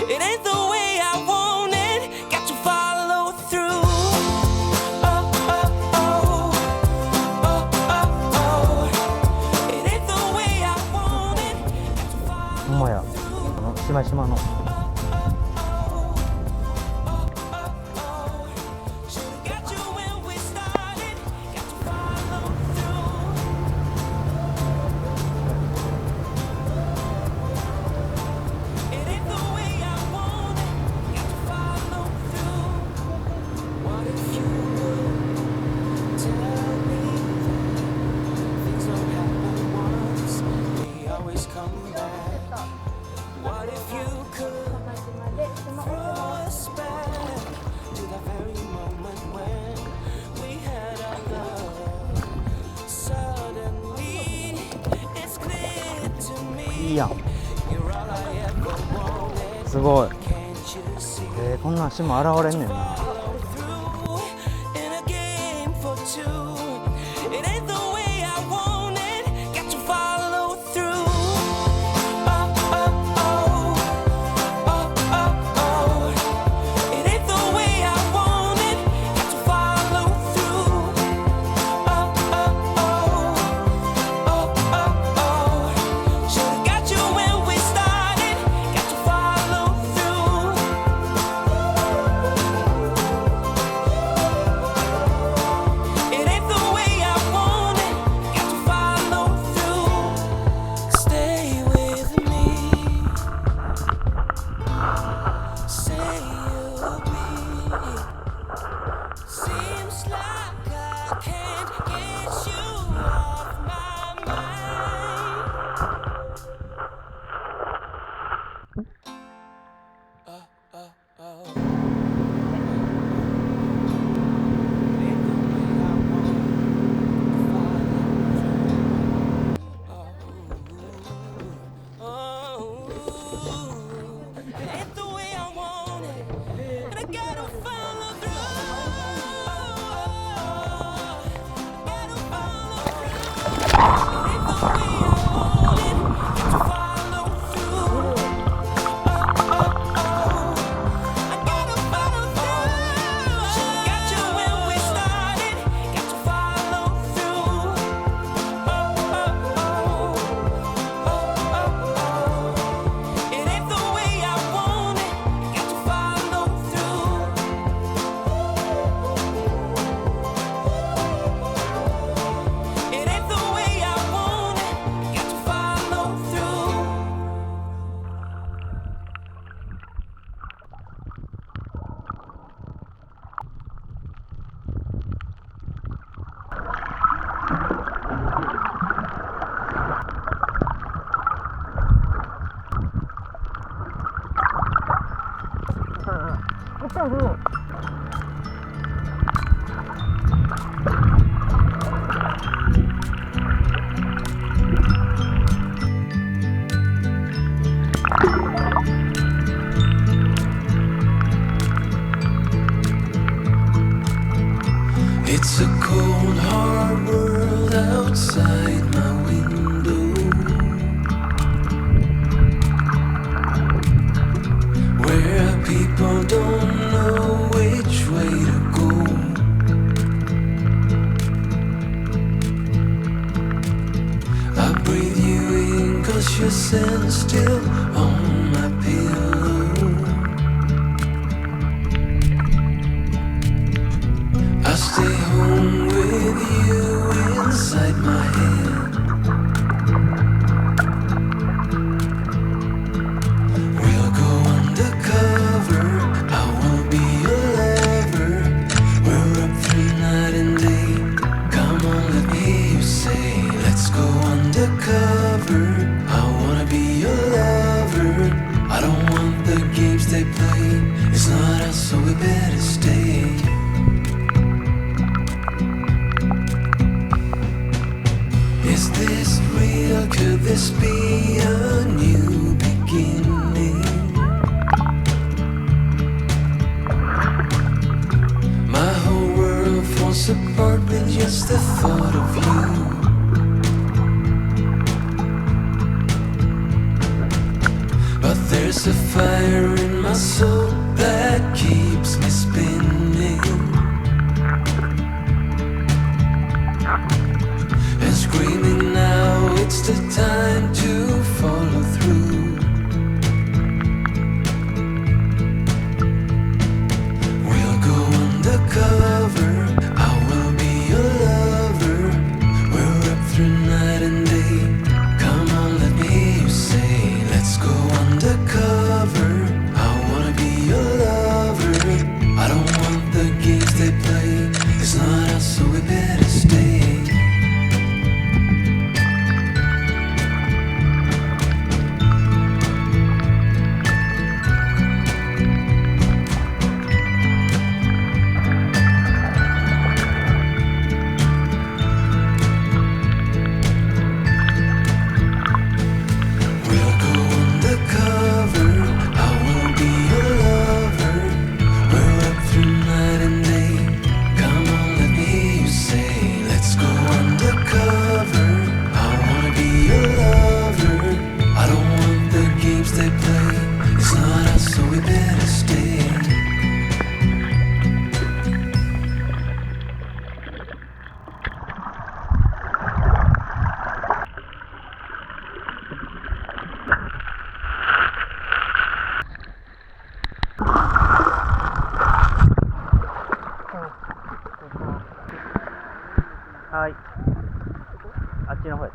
It ain't the way I want it. Got to follow through. Oh, oh, oh. Oh, oh, oh. It ain't the way I want it. Got to follow ほんまや、しましまの Should've got you when we started. Got to follow through. It ain't the way I want it. Got to follow through. What if you would tell me that things don't happen once, they always come back? What if you could throw us back to the very moment when we had our love? Suddenly, it's clear to いい me やん you're all I ever wanted. すごい Can't you see? こんなん島現れんねんな Follow through in a game for two. It ain't the way I want it. Got to follow through. Oh, oh, oh. Oh, oh, oh. It ain't the way I want it. Got to follow through. Oh, oh, oh. Oh, oh, oh. Should've got you when we started. Got to follow through. It ain't the way I want it. Got to follow through. Stay with me. Say you'll be. Seems like I can't get you off my mind. Oh. Ain't the way I want it, and I gotta follow through. Gotta follow through. Ain't the way I want it, got to follow through. I gotta follow through. Should've got you when we started. Got to follow through. It ain't the way I want it. Got to follow through. It ain't the way I want it. Got to follow through. It's a cold, hard world outside my window, where people don't know which way to go. I breathe you in 'cause your scent's still on my pillow. I stay home with you inside my head. We'll go undercover. I wanna be your lover. We're up through night and day. Come on, let me hear you say, let's go undercover. I wanna be your lover. I don't want the games they play. It's not us, so we better stay. Is this real? Could this be a new beginning? My whole world falls apart with just the thought of you. But there's a fire in muscle that keeps me spinning and screaming now. It's the time to follow through. We'll go undercover. I will be your lover. We're up through night and day. Come on, let me hear you say, let's go undercover. I wanna be your lover. I don't want the games they play. It's not us, so we better stay. We'll go undercover. I wanna be your lover. We're up through night and day. Come on, let me hear you say, let's go undercover. I wanna be your lover. I don't want the games they play. It's not us, so we better stay.はい。あっちの方や。